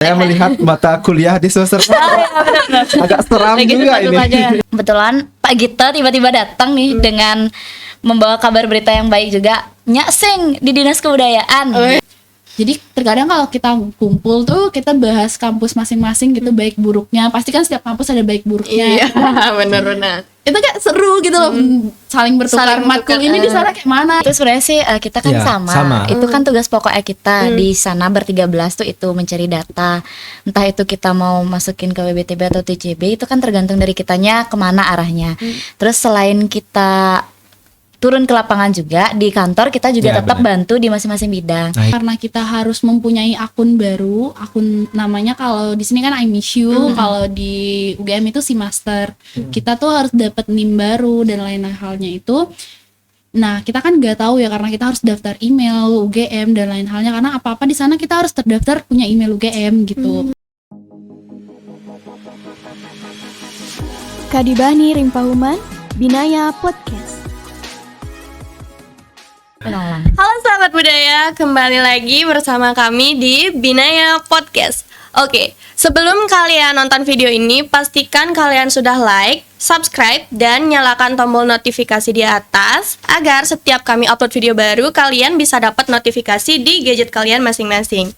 Saya melihat mata kuliah di semester agak seram juga ini. Kebetulan Pak Gita tiba-tiba datang nih dengan membawa kabar berita yang baik juga. Nyakseng di Dinas Kebudayaan. Jadi terkadang kalau kita kumpul tuh kita bahas kampus masing-masing gitu baik buruknya. Pasti kan setiap kampus ada baik buruknya. Iya, benar-benar. Itu kayak seru gitu loh, saling bertukar matkul ini di sana kayak mana. Itu sebenarnya sih kita kan Ya, sama. Itu kan tugas pokoknya kita di sana ber-13 tuh itu mencari data. Entah itu kita mau masukin ke WBTB atau TCB itu kan tergantung dari kitanya kemana arahnya. Terus selain kita turun ke lapangan juga di kantor kita juga Ya, tetap benar. bantu di masing-masing bidang. Nah, Karena kita harus mempunyai akun baru, akun namanya kalau di sini kan I Miss You, kalau di UGM itu si Master. Kita tuh harus dapat NIM baru dan lain halnya itu. Nah, kita kan nggak tahu ya karena kita harus daftar email UGM dan lain halnya karena apa-apa di sana kita harus terdaftar punya email UGM gitu. Kadibani Rimpahuman, Binaya Podcast. Halo sahabat budaya, kembali lagi bersama kami di Binaya Podcast. Oke, sebelum kalian nonton video ini, pastikan kalian sudah like, subscribe, dan nyalakan tombol notifikasi di atas agar setiap kami upload video baru, kalian bisa dapat notifikasi di gadget kalian masing-masing.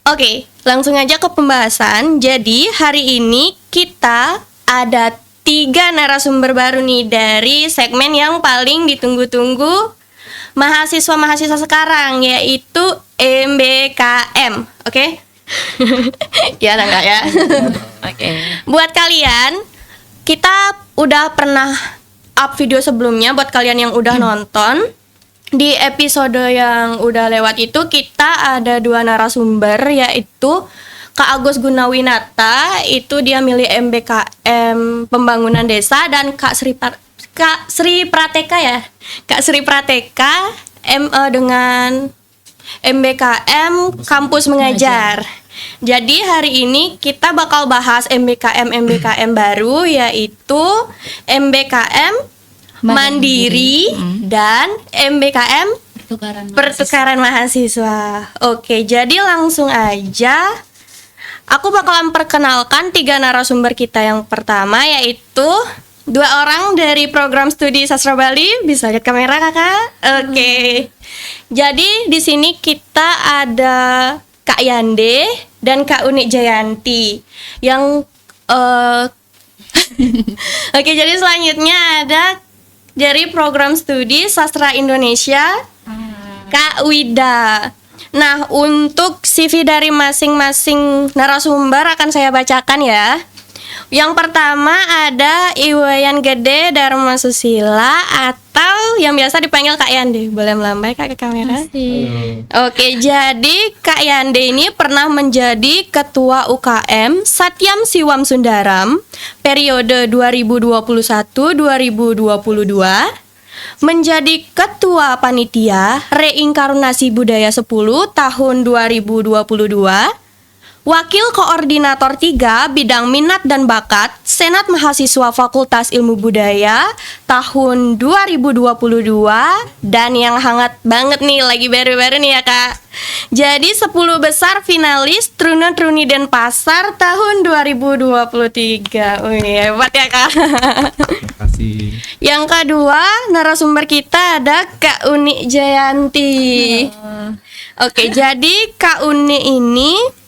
Oke, langsung aja ke pembahasan. Jadi, hari ini kita ada 3 narasumber baru nih dari segmen yang paling ditunggu-tunggu mahasiswa-mahasiswa sekarang, yaitu MBKM. Oke? Ya, ada nggak ya? Oke. Buat kalian, kita udah pernah up video sebelumnya. Buat kalian yang udah nonton, di episode yang udah lewat itu kita ada 2 narasumber, yaitu Kak Agus Gunawinata, itu dia milih MBKM Pembangunan Desa, dan Kak Sri Prateka ya. Kak Sri Prateka dengan MBKM Kampus Mengajar. Jadi hari ini kita bakal bahas MBKM baru, yaitu MBKM Mandiri dan MBKM Pertukaran Mahasiswa. Oke, jadi langsung aja aku bakalan perkenalkan 3 narasumber kita. Yang pertama yaitu 2 orang dari program studi Sastra Bali. Bisa lihat kamera kakak? Oke. Jadi di sini kita ada Kak Yande dan Kak Uni Jayanti. Yang Oke, jadi selanjutnya ada dari program studi Sastra Indonesia Kak Wida. Nah, untuk CV dari masing-masing narasumber akan saya bacakan ya. Yang pertama ada Iwayan Gede Dharma Susila atau yang biasa dipanggil Kak Yande. Boleh melambai Kak ke kamera? Oke, jadi Kak Yande ini pernah menjadi Ketua UKM Satyam Siwam Sundaram periode 2021-2022, menjadi Ketua Panitia Reinkarnasi Budaya 10 tahun 2022, Wakil Koordinator 3 Bidang Minat dan Bakat Senat Mahasiswa Fakultas Ilmu Budaya tahun 2022, dan yang hangat banget nih, lagi baru-baru nih ya Kak. Jadi 10 besar finalis Truna-Truni Denpasar tahun 2023. Wih, hebat ya Kak. terima kasih. Yang kedua narasumber kita ada Kak Uni Jayanti. Oke, jadi Kak Uni ini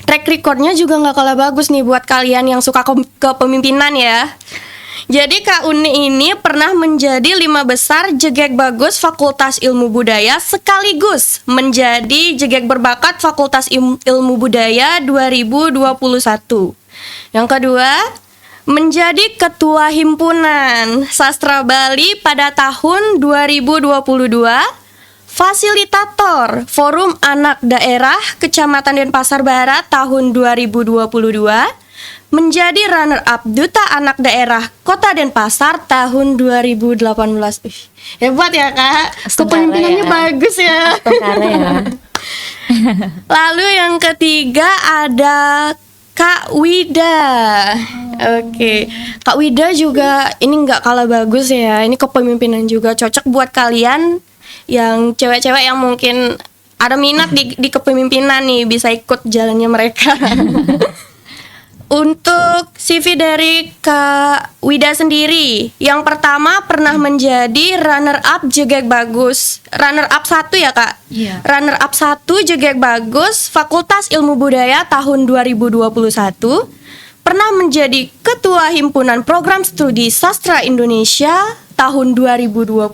track recordnya juga nggak kalah bagus nih buat kalian yang suka kepemimpinan ya. Jadi Kak Uni ini pernah menjadi 5 besar Jegek Bagus Fakultas Ilmu Budaya sekaligus menjadi Jegek Berbakat Fakultas Ilmu Budaya 2021. Yang kedua, menjadi Ketua Himpunan Sastra Bali pada tahun 2022, Fasilitator Forum Anak Daerah Kecamatan Denpasar Barat tahun 2022, menjadi runner-up Duta Anak Daerah Kota Denpasar tahun 2018. Hebat ya Kak, kepemimpinannya ya. bagus ya. Lalu yang ketiga ada Kak Wida. Oke, Kak Wida juga ini nggak kalah bagus ya. Ini kepemimpinan juga cocok buat kalian yang cewek-cewek yang mungkin ada minat di kepemimpinan nih, bisa ikut jalannya mereka. Untuk CV dari Kak Wida sendiri, yang pertama pernah menjadi runner up Jegek Bagus. Runner up 1 ya Kak? Iya. Runner up 1 Jegek Bagus Fakultas Ilmu Budaya tahun 2021. Pernah menjadi Ketua Himpunan Program Studi Sastra Indonesia tahun 2022.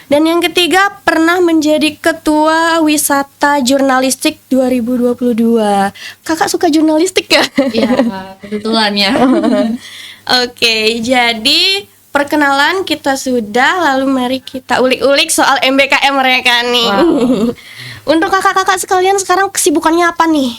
Dan yang ketiga pernah menjadi Ketua Wisata Jurnalistik 2022. Kakak suka jurnalistik ya? Iya, kebetulan ya. Oke, jadi perkenalan kita sudah, lalu mari kita ulik-ulik soal MBKM mereka nih. Untuk kakak-kakak sekalian sekarang kesibukannya apa nih?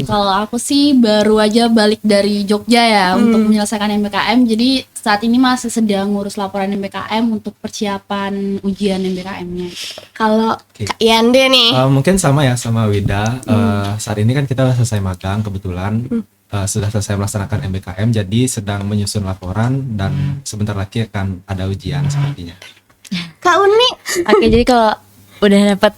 Kalau aku sih baru aja balik dari Jogja ya untuk menyelesaikan MBKM. Jadi saat ini masih sedang ngurus laporan MBKM untuk persiapan ujian MBKM-nya. Kalau Oke. Kak Yande nih. Mungkin sama ya sama Wida. Saat ini kan kita udah selesai magang kebetulan. Sudah selesai melaksanakan MBKM, jadi sedang menyusun laporan dan sebentar lagi akan ada ujian sepertinya. Kak Uni. Oke, jadi kalau udah dapat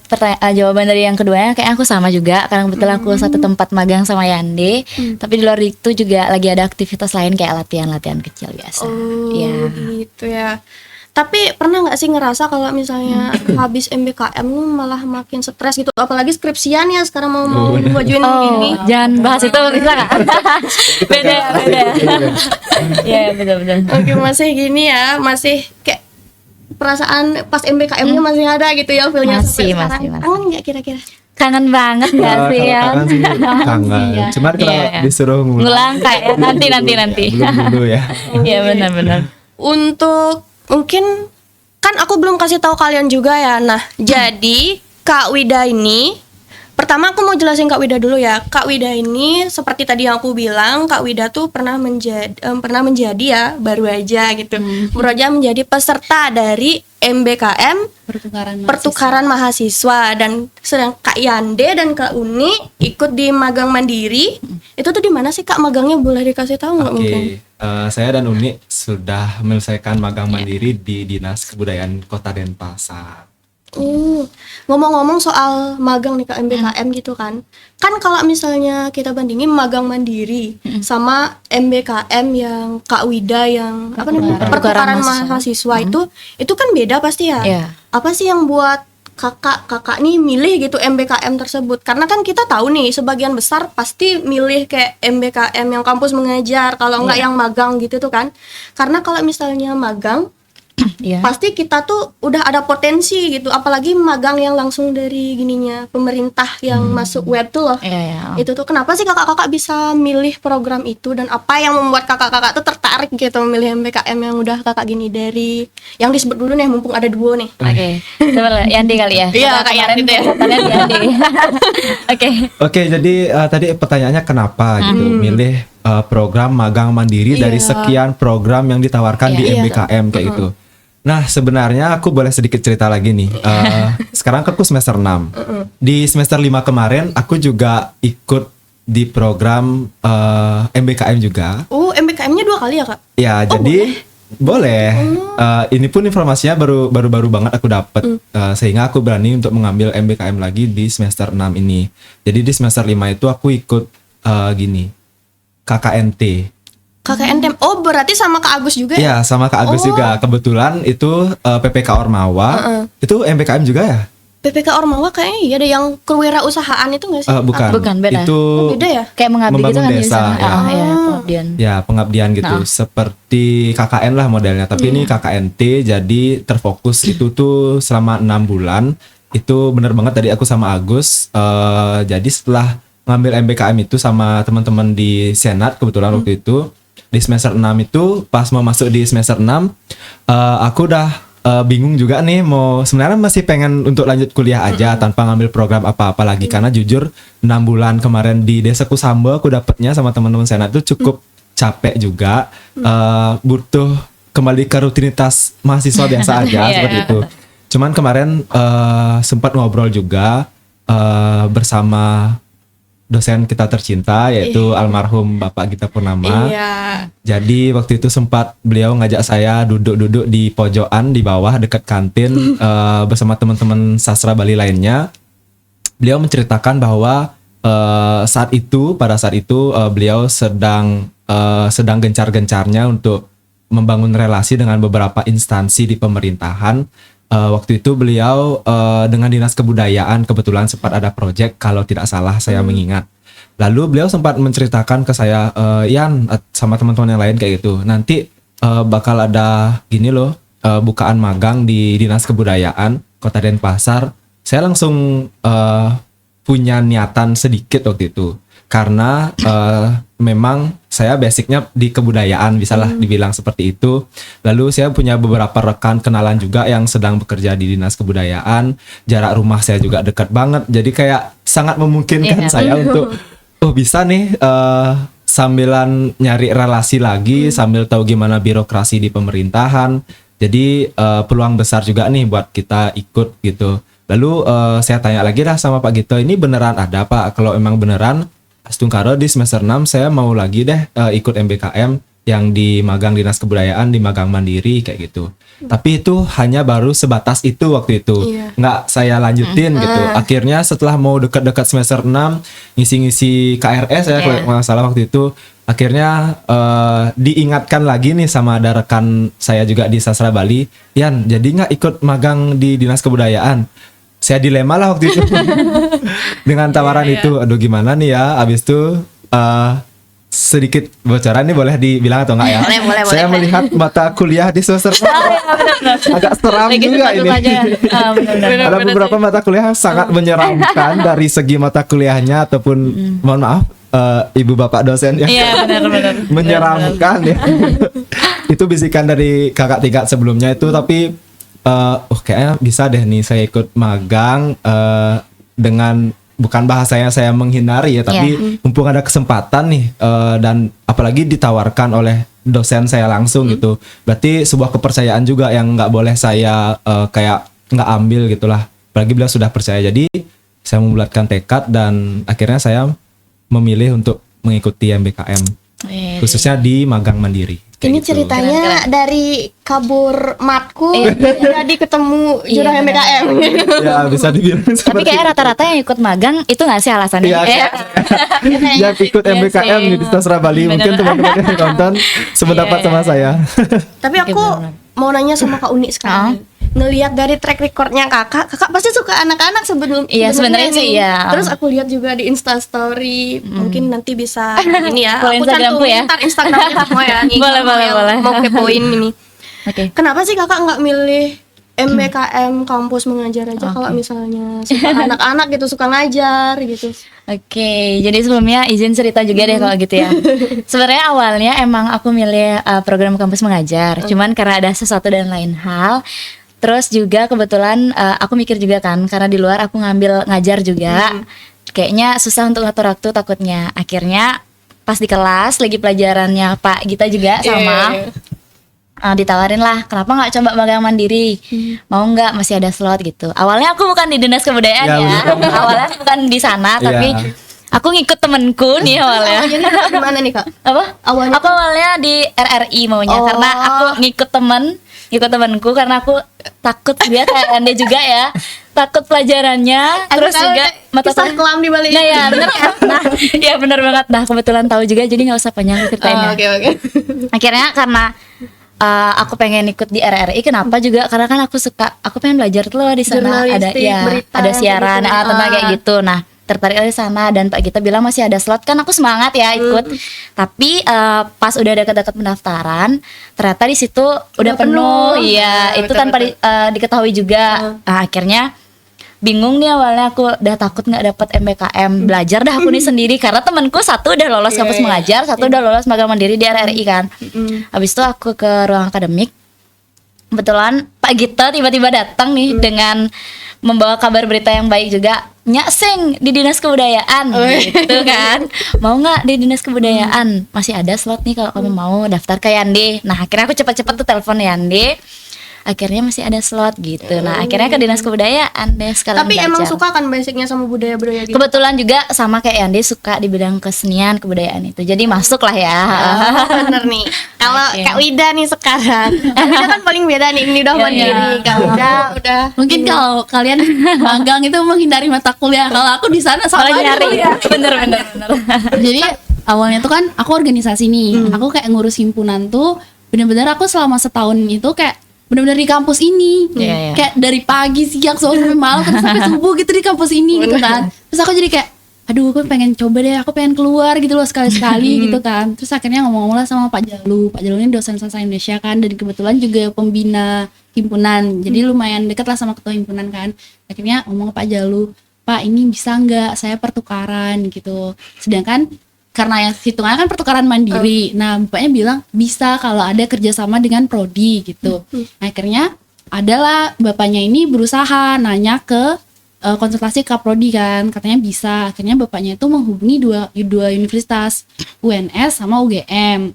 jawaban dari yang keduanya, kayak aku sama juga karena kebetulan aku satu tempat magang sama Yande. Tapi di luar itu juga lagi ada aktivitas lain kayak latihan-latihan kecil biasa. Oh, Iya. gitu ya. Tapi pernah nggak sih ngerasa kalau misalnya habis MBKM lu malah makin stres gitu, apalagi skripsian ya sekarang mau ngajuin ini. Jangan bahas itu bisa nggak? Beda. Iya, betul-betul. Oke, masih gini ya, masih kayak perasaan pas MBKM-nya masih ada gitu ya feelnya sampai Masih. sekarang. Kangen nggak kira-kira? Kangen banget nggak sih ya? Kangen sih, kangen. ya. Cuman kalau Iya. disuruh Ngulang kayak nanti. Belum dulu ya. Iya benar-benar. Untuk mungkin kan aku belum kasih tahu kalian juga ya. Nah, jadi Kak Wida ini pertama aku mau jelasin Kak Wida dulu ya. Kak Wida ini seperti tadi yang aku bilang, Kak Wida tuh pernah menjadi ya, baru aja gitu. Baru aja menjadi peserta dari MBKM pertukaran mahasiswa, dan sedang Kak Yande dan Kak Uni ikut di magang mandiri. Itu tuh di mana sih Kak magangnya, boleh dikasih tahu nggak mungkin? Saya dan Uni sudah menyelesaikan magang mandiri di Dinas Kebudayaan Kota Denpasar. Ngomong-ngomong soal magang nih Kak MBKM gitu kan kalau misalnya kita bandingin magang mandiri sama MBKM yang Kak Wida yang apa namanya pertukaran mahasiswa itu kan beda pasti ya. Iya. Apa sih yang buat kakak nih milih gitu MBKM tersebut? Karena kan kita tahu nih sebagian besar pasti milih kayak MBKM yang kampus mengajar, kalau enggak yang magang gitu tuh kan. Karena kalau misalnya magang Iya. pasti kita tuh udah ada potensi gitu, apalagi magang yang langsung dari gininya pemerintah yang masuk web tuh loh. Iya. Itu tuh kenapa sih kakak-kakak bisa milih program itu, dan apa yang membuat kakak-kakak tuh tertarik gitu memilih MBKM yang udah kakak gini, dari yang disebut dulu nih mumpung ada duo nih. Oke. Coba lah, Yandi kali ya. Iya, Karena Kak kemarin Yandi ya. kesempatannya di Yandi. Oke. Oke, jadi tadi pertanyaannya kenapa gitu milih program magang mandiri dari sekian program yang ditawarkan di MBKM kayak gitu. Nah, sebenarnya aku boleh sedikit cerita lagi nih. Sekarang aku semester 6. Di semester 5 kemarin aku juga ikut di program MBKM juga. MBKM-nya 2 kali ya Kak? Ya, jadi boleh. Ini pun informasinya baru banget aku dapat, sehingga aku berani untuk mengambil MBKM lagi di semester 6 ini. Jadi di semester 5 itu aku ikut KKNT. KKNTM. Oh, berarti sama Kak Agus juga ya? Iya, sama Kak Agus juga. Kebetulan itu PPK Ormawa. Itu MBKM juga ya? PPK Ormawa kayaknya iya ada yang kewirausahaan itu nggak sih? Bukan, beda. Itu Beda ya? Kayak mengabdi gitu membangun kan di desa, sana. ya. Ya, pengabdian. Ya, pengabdian gitu. Seperti KKN lah modelnya. Tapi ini KKNT, jadi terfokus itu tuh selama 6 bulan. Itu bener banget tadi aku sama Agus. Jadi setelah ngambil MBKM itu sama teman-teman di Senat kebetulan waktu itu, di semester 6 itu pas mau masuk di semester 6 aku udah bingung juga nih, mau sebenarnya masih pengen untuk lanjut kuliah aja tanpa ngambil program apa-apa lagi, karena jujur 6 bulan kemarin di Desaku Sambo aku dapetnya sama teman-teman Senat itu cukup capek juga, butuh kembali ke rutinitas mahasiswa biasa aja seperti itu. Cuman kemarin sempat ngobrol juga bersama dosen kita tercinta yaitu almarhum Bapak Gita Purnama. Iya. Jadi waktu itu sempat beliau ngajak saya duduk-duduk di pojokan di bawah dekat kantin bersama teman-teman sastra Bali lainnya. Beliau menceritakan bahwa pada saat itu beliau sedang gencar-gencarnya untuk membangun relasi dengan beberapa instansi di pemerintahan. Waktu itu beliau dengan Dinas Kebudayaan kebetulan sempat ada proyek kalau tidak salah saya mengingat. Lalu beliau sempat menceritakan ke saya, Yan sama teman-teman yang lain kayak gitu. Nanti bakal ada gini loh, bukaan magang di Dinas Kebudayaan Kota Denpasar. Saya langsung punya niatan sedikit waktu itu. Karena memang saya basicnya di kebudayaan, bisalah dibilang seperti itu. Lalu saya punya beberapa rekan kenalan juga yang sedang bekerja di Dinas Kebudayaan. Jarak rumah saya juga dekat banget. Jadi kayak sangat memungkinkan saya untuk bisa nih sambilan nyari relasi lagi, sambil tahu gimana birokrasi di pemerintahan. Jadi peluang besar juga nih buat kita ikut gitu. Lalu saya tanya lagi dah sama Pak Gito, ini beneran ada Pak? Kalau emang beneran, Astungkara di semester 6 saya mau lagi deh ikut MBKM yang di magang Dinas Kebudayaan, di magang mandiri kayak gitu. Tapi itu hanya baru sebatas itu waktu itu. Nggak saya lanjutin gitu. Akhirnya setelah mau dekat-dekat semester 6 ngisi-ngisi KRS ya kalau nggak salah waktu itu. Akhirnya diingatkan lagi nih sama ada rekan saya juga di Sastra Bali, Yan, jadi nggak ikut magang di Dinas Kebudayaan? Saya dilema lah waktu itu dengan tawaran itu. Aduh gimana nih ya. Abis itu sedikit bocoran nih boleh dibilang atau enggak ya? Boleh. Saya melihat mata kuliah di semester agak seram juga ini. Ada beberapa mata kuliah yang sangat menyeramkan dari segi mata kuliahnya ataupun mohon maaf ibu bapak dosen ya. Iya benar. Menyeramkan ya. Itu bisikan dari kakak tingkat sebelumnya itu, tapi kayaknya bisa deh nih saya ikut magang dengan bukan bahasanya saya menghindari ya, tapi mumpung ada kesempatan nih dan apalagi ditawarkan oleh dosen saya langsung gitu, berarti sebuah kepercayaan juga yang nggak boleh saya kayak nggak ambil gitulah, apalagi beliau sudah percaya. Jadi saya membulatkan tekad dan akhirnya saya memilih untuk mengikuti MBKM khususnya di magang mandiri. Ini gitu. ceritanya dari kabur matku jadi ketemu jurang MBKM. Ya bisa dibilang Tapi seperti kayak rata-rata yang ikut magang itu nggak sih alasannya? Iya, yang ikut MBKM di Sastra Bali. Mungkin teman-teman yang nonton sependapat sama saya. Tapi aku mau nanya sama Kak Uni sekarang. Ngelihat dari track recordnya kakak pasti suka anak-anak sebelum. Iya sebenarnya sih iya. Terus aku lihat juga di Instastory, mungkin nanti bisa ini ya. Follow Aku Instagramku cantumin ya. ntar Instagramnya semua ya. Nih, Boleh. yang mau kepoin ini. Oke. Kenapa sih kakak nggak milih MBKM kampus mengajar aja kalau misalnya suka anak-anak gitu, suka ngajar gitu? Oke, jadi sebelumnya izin cerita juga deh kalau gitu ya. Sebenarnya awalnya emang aku milih program kampus mengajar, cuman karena ada sesuatu dan lain hal. Terus juga kebetulan aku mikir juga kan, karena di luar aku ngambil ngajar juga, kayaknya susah untuk ngatur waktu takutnya. Akhirnya pas di kelas lagi pelajarannya Pak Gita juga sama. Ditawarin lah, kenapa nggak coba magang mandiri, mau nggak, masih ada slot gitu. Awalnya aku bukan di Dinas Kebudayaan ya, awalnya bukan di sana, tapi aku ngikut temenku nih awalnya. Jadi di mana nih Kak? Apa? Awalnya Aku awalnya di RRI maunya, karena aku ngikut temenku karena aku takut dia kayak Anda juga ya, takut pelajarannya, terus juga mata kuliah kelam di balik. Nah ya bener kan, ya bener banget. Nah kebetulan tahu juga, jadi nggak usah panjang ceritanya. Oke. Akhirnya karena aku pengen ikut di RRI, kenapa juga karena kan aku pengen belajar tuh loh di sana, ada berita, ada siaran gitu. tentang kayak gitu. Nah tertarik dari sana dan Pak Gita bilang masih ada slot, kan aku semangat ya ikut. Tapi pas udah dekat-dekat pendaftaran ternyata di situ udah penuh. Iya, itu tanpa diketahui juga. Nah, akhirnya bingung nih awalnya, aku udah takut nggak dapet MBKM, belajar dah aku nih sendiri karena temanku satu udah lolos kampus mengajar, satu udah lolos magang mandiri di RRI kan. Habis itu aku ke ruang akademik, kebetulan Pak Gita tiba-tiba datang nih dengan membawa kabar berita yang baik juga, Sing di Dinas Kebudayaan gitu kan, mau nggak di Dinas Kebudayaan, masih ada slot nih kalau kamu mau daftar ke Yande. Nah akhirnya aku cepat-cepat tuh telepon Yande, akhirnya masih ada slot gitu. Nah akhirnya ke dinas kebudayaan deh sekalian Tapi belajar. emang suka kan basicnya sama budaya-budaya gitu. Kebetulan juga sama kayak Yandi suka di bidang kesenian kebudayaan itu, jadi masuk lah ya. Oh, bener nih. Kalau Oke. Kak Wida nih sekarang, Kak Wida kan paling beda nih. Ini udah Iya, mandiri. iya. Kak Wida udah. Mungkin kalau kalian magang itu menghindari mata kuliah. Kalau aku di sana sama Malah aja nyari kuliah. bener. Jadi awalnya tuh kan aku organisasi nih. Aku kayak ngurus himpunan tuh bener-bener aku selama setahun itu kayak bener-bener di kampus ini. Iya, iya. Kayak dari pagi, siang, sore, sampai malam terus sampai subuh gitu di kampus ini gitu kan. Terus aku jadi kayak aduh aku pengen coba deh, aku pengen keluar gitu loh sekali-sekali gitu kan. Terus akhirnya ngomong-ngomong lah sama Pak Jalu. Pak Jalu ini dosen sastra Indonesia kan, dan kebetulan juga pembina himpunan. Jadi lumayan dekat lah sama ketua himpunan kan. Akhirnya ngomong ke Pak Jalu, Pak ini bisa nggak saya pertukaran gitu. Sedangkan karena yang hitungannya kan pertukaran mandiri. Nah bapaknya bilang bisa kalau ada kerjasama dengan prodi gitu. Akhirnya adalah bapaknya ini berusaha nanya ke konsultasi ke prodi kan, katanya bisa. Akhirnya bapaknya itu menghubungi dua universitas, UNS sama UGM.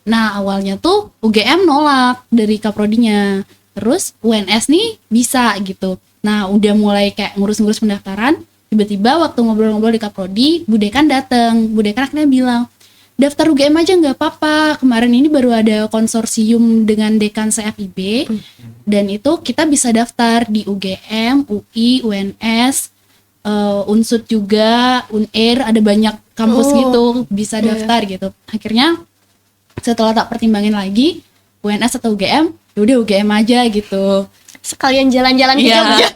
Nah awalnya tuh UGM nolak dari kaprodinya, terus UNS nih bisa gitu. Nah udah mulai kayak ngurus-ngurus pendaftaran, tiba-tiba waktu ngobrol-ngobrol di kaprodi, Bu Dekan dateng. Bu Dekan akhirnya bilang, daftar UGM aja nggak apa-apa. Kemarin ini baru ada konsorsium dengan dekan CFIB, dan itu kita bisa daftar di UGM, UI, UNS, Unsud juga, Unair, ada banyak kampus gitu bisa daftar gitu. Akhirnya setelah tak pertimbangin lagi, UNS atau UGM, yaudah UGM aja gitu. Sekalian jalan-jalan ke Iya. Jogja.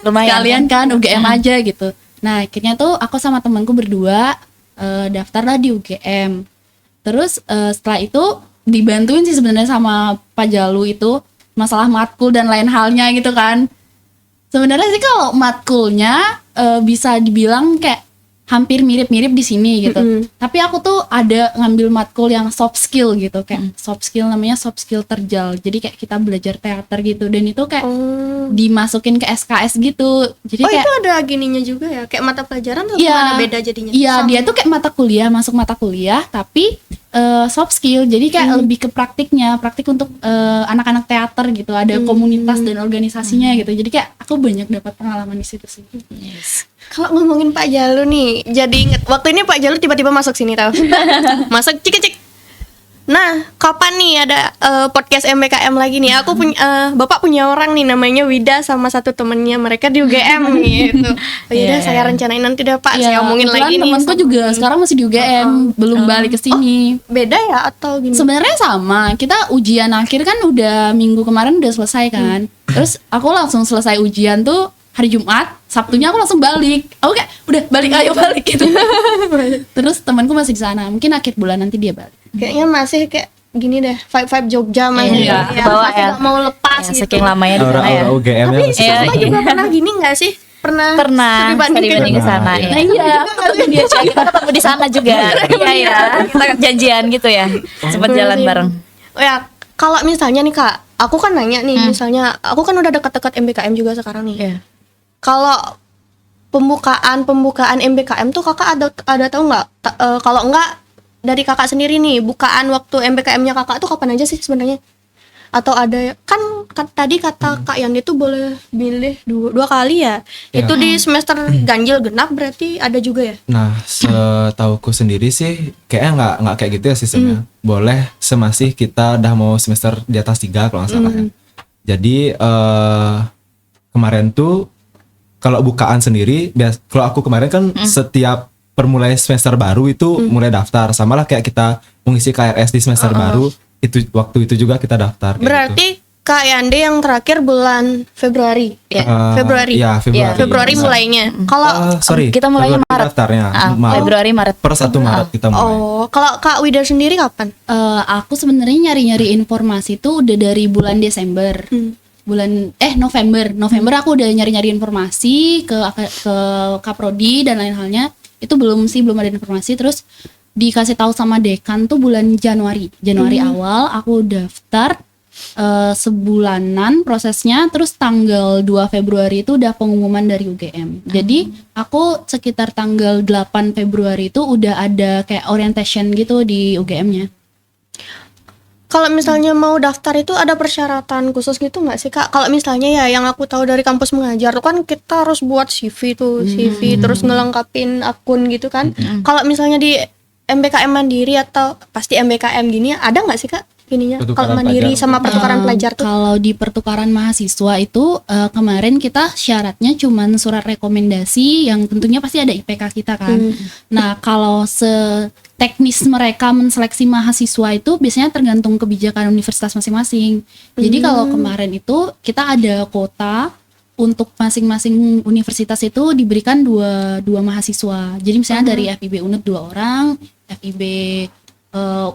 Lumayan. Sekalian kan UGM aja gitu. Nah akhirnya tuh aku sama temanku berdua daftarlah di UGM. Terus setelah itu dibantuin sih sebenarnya sama Pak Jalu itu masalah matkul dan lain halnya gitu kan. Sebenarnya sih kalau matkulnya bisa dibilang kayak hampir mirip-mirip di sini gitu. Tapi aku tuh ada ngambil matkul yang soft skill gitu, kayak soft skill, namanya soft skill terjal. Jadi kayak kita belajar teater gitu, dan itu kayak dimasukin ke SKS gitu. Jadi Oh kayak itu ada gininya juga ya, kayak mata pelajaran tuh Iya. gimana beda jadinya? Iya, Sama. dia tuh kayak mata kuliah, masuk mata kuliah tapi soft skill. Jadi kayak lebih ke praktiknya, praktik untuk anak-anak teater gitu. Ada komunitas dan organisasinya gitu. Jadi kayak aku banyak dapat pengalaman di situ sih. Yes. Kalau ngomongin Pak Jalu nih, jadi inget waktu ini Pak Jalu tiba-tiba masuk sini tau. Masuk cik. Nah, kapan nih ada podcast MBKM lagi nih? Aku punya Bapak punya orang nih namanya Wida sama satu temennya, mereka di UGM gitu. Oh iya, Iya. saya rencanain nanti deh Pak, saya omongin kebetulan lagi nih. temanku juga sekarang masih di UGM, belum balik ke sini. Beda ya atau gini? Sebenarnya sama, kita ujian akhir kan udah minggu kemarin udah selesai kan. Terus aku langsung selesai ujian tuh hari Jumat, Sabtunya aku langsung balik. Aku kayak udah balik, ayo balik gitu. Terus temanku masih di sana, mungkin akhir bulan nanti dia balik. Kayaknya masih kayak gini deh, vibe Jogja masih. Iya, kebawa masih ya. gak mau lepas Ya, gitu. saking lamanya di sana ya. Aura-aura UGM Tapi nya masih Iya, Bapak juga pernah gini nggak sih? Pernah Studi banding ke sana Pernah, ya. Nah iya, aku ketemu dia juga. Kita ketemu di sana juga. Iya. Kita janjian gitu ya. Sempat jalan bareng. Oh ya, kalau misalnya nih Kak, aku kan nanya nih, misalnya aku kan udah dekat-dekat MBKM juga sekarang nih. Iya. Kalau pembukaan MBKM tuh Kakak ada tahu nggak? Kalau enggak dari Kakak sendiri nih, bukaan waktu MBKM-nya Kakak tuh kapan aja sih sebenarnya? Atau ada kan tadi kata Kak Yandi tuh boleh pilih dua kali ya? Iya. Itu di semester ganjil genap berarti ada juga ya? Nah, setauku sendiri sih kayaknya nggak kayak gitu ya sistemnya. Boleh semasih kita udah mau semester di atas 3 kalau nggak salah ya. Jadi kemarin tuh kalau bukaan sendiri, kalau aku kemarin kan setiap permulai semester baru itu mulai daftar. Sama lah kayak kita mengisi KRS di semester baru, itu waktu itu juga kita daftar. kayak Berarti Kak Yandi yang terakhir bulan Februari ya? gitu. Februari. Ya, Februari. Februari mulainya. Kalau Sorry, Kita mulainya Februari Maret. daftarnya. Februari, Maret. Per 1 Maret kita mulai. Oh, kalau Kak Wida sendiri kapan? Aku sebenarnya nyari-nyari informasi tuh udah dari bulan Desember. November aku udah nyari-nyari informasi ke Kaprodi dan lain halnya. Itu belum ada informasi. Terus dikasih tahu sama dekan tuh bulan Januari awal aku daftar, sebulanan prosesnya. Terus tanggal 2 Februari itu udah pengumuman dari UGM. Jadi aku sekitar tanggal 8 Februari itu udah ada kayak orientation gitu di UGM-nya. Kalau misalnya mau daftar itu ada persyaratan khusus gitu nggak sih Kak? Kalau misalnya ya yang aku tahu dari kampus mengajar tuh kan kita harus buat CV terus ngelengkapin akun gitu kan. Kalau misalnya di MBKM Mandiri atau pasti MBKM gini ada nggak sih Kak ininya? Kalau Mandiri sama pertukaran pelajar tuh? Kalau di pertukaran mahasiswa itu kemarin kita syaratnya cuman surat rekomendasi yang tentunya pasti ada IPK kita kan. Nah kalau teknis mereka menseleksi mahasiswa itu biasanya tergantung kebijakan universitas masing-masing. Jadi kalau kemarin itu kita ada kuota untuk masing-masing universitas itu diberikan dua mahasiswa. Jadi misalnya dari FIB UNED 2 orang, FIB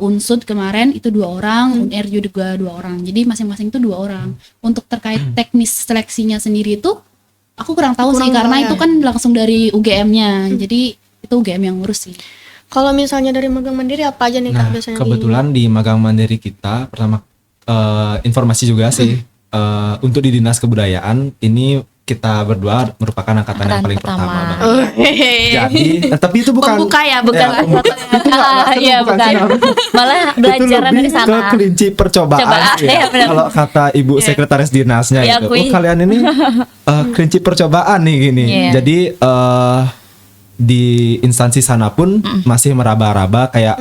Unsud kemarin itu 2 orang, UNER juga 2 orang. Jadi masing-masing itu 2 orang. Untuk terkait teknis seleksinya sendiri itu aku kurang tahu sih karena itu kan langsung dari UGM-nya. Jadi itu UGM yang ngurus sih. Kalau misalnya dari magang mandiri apa aja nih Kak biasanya? Kebetulan di magang mandiri kita pertama informasi juga sih untuk di Dinas Kebudayaan ini kita berdua merupakan angkatan yang paling pertama. Jadi tapi itu bukan pembuka ya, bukan bukan. Malah belajaran dari sana. Ke kelinci percobaan ya. Kalau kata Ibu Sekretaris Dinasnya itu, kalian ini kelinci percobaan nih gini. Jadi di instansi sana pun masih meraba-raba kayak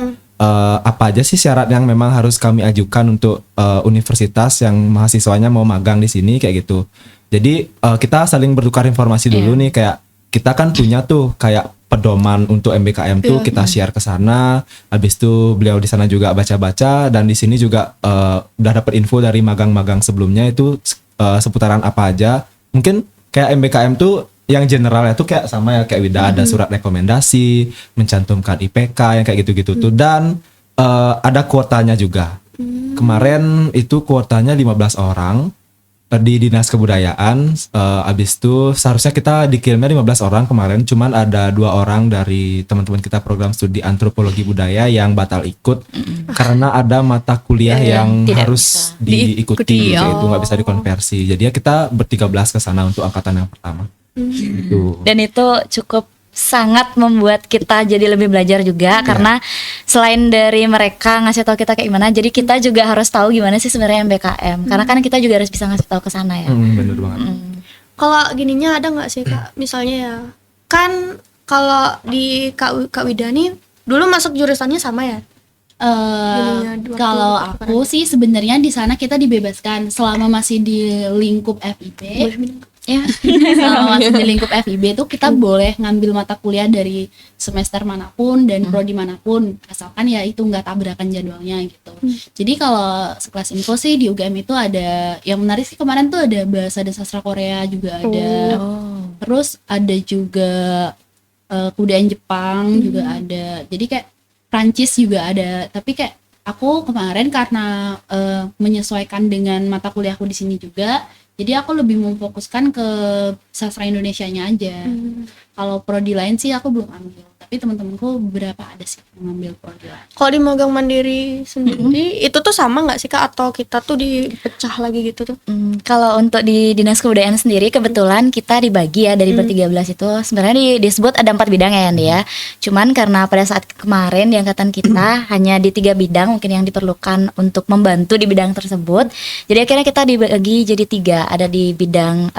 apa aja sih syarat yang memang harus kami ajukan untuk universitas yang mahasiswanya mau magang di sini kayak gitu. Jadi kita saling bertukar informasi dulu nih, kayak kita kan punya tuh kayak pedoman untuk MBKM tuh kita share ke sana. Habis itu beliau di sana juga baca-baca dan di sini juga udah dapat info dari magang-magang sebelumnya itu seputaran apa aja. Mungkin kayak MBKM tuh yang generalnya tuh kayak sama ya kayak Wida, ada surat rekomendasi, mencantumkan IPK yang kayak gitu-gitu tuh, dan ada kuotanya juga. Kemarin itu kuotanya 15 orang di Dinas Kebudayaan. Abis itu seharusnya kita dikirimnya 15 orang kemarin, cuman ada 2 orang dari teman-teman kita program studi antropologi budaya yang batal ikut karena ada mata kuliah yang harus diikuti itu nggak bisa dikonversi. Jadi ya kita ber-13 ke sana untuk angkatan yang pertama. Gitu. Dan itu cukup sangat membuat kita jadi lebih belajar juga karena selain dari mereka ngasih tahu kita kayak gimana, jadi kita juga harus tahu gimana sih sebenarnya MBKM karena kan kita juga harus bisa ngasih tahu ke sana ya. Bener banget. Kalau gininya ada nggak sih Kak, misalnya ya kan kalau di Kak Wida nih dulu masuk jurusannya sama ya? Kalau aku sih sebenarnya di sana kita dibebaskan selama masih di lingkup FIB. Ya, selama masih di lingkup FIB itu kita boleh ngambil mata kuliah dari semester manapun dan prodi manapun, asalkan ya itu nggak tabrakan jadwalnya gitu. Jadi kalau sekelas info sih di UGM itu ada yang menarik sih, kemarin tuh ada bahasa dan sastra Korea juga ada. Terus ada juga kebudayaan Jepang juga ada. Jadi kayak Prancis juga ada. Tapi kayak aku kemarin karena menyesuaikan dengan mata kuliahku di sini juga, jadi aku lebih memfokuskan ke sastra Indonesianya aja. Kalau prodi lain sih aku belum ambil, tapi teman-temanku beberapa ada sih yang ngambil prodi lain. Kalau di magang mandiri sendiri itu tuh sama nggak sih Kak, atau kita tuh dipecah lagi gitu tuh? Kalau untuk di Dinas Kebudayaan sendiri kebetulan kita dibagi ya dari ber-13 itu sebenarnya disebut ada 4 bidang ya Andi ya. Cuman karena pada saat kemarin di angkatan kita hanya di 3 bidang mungkin yang diperlukan untuk membantu di bidang tersebut. Jadi akhirnya kita dibagi jadi 3. Ada di bidang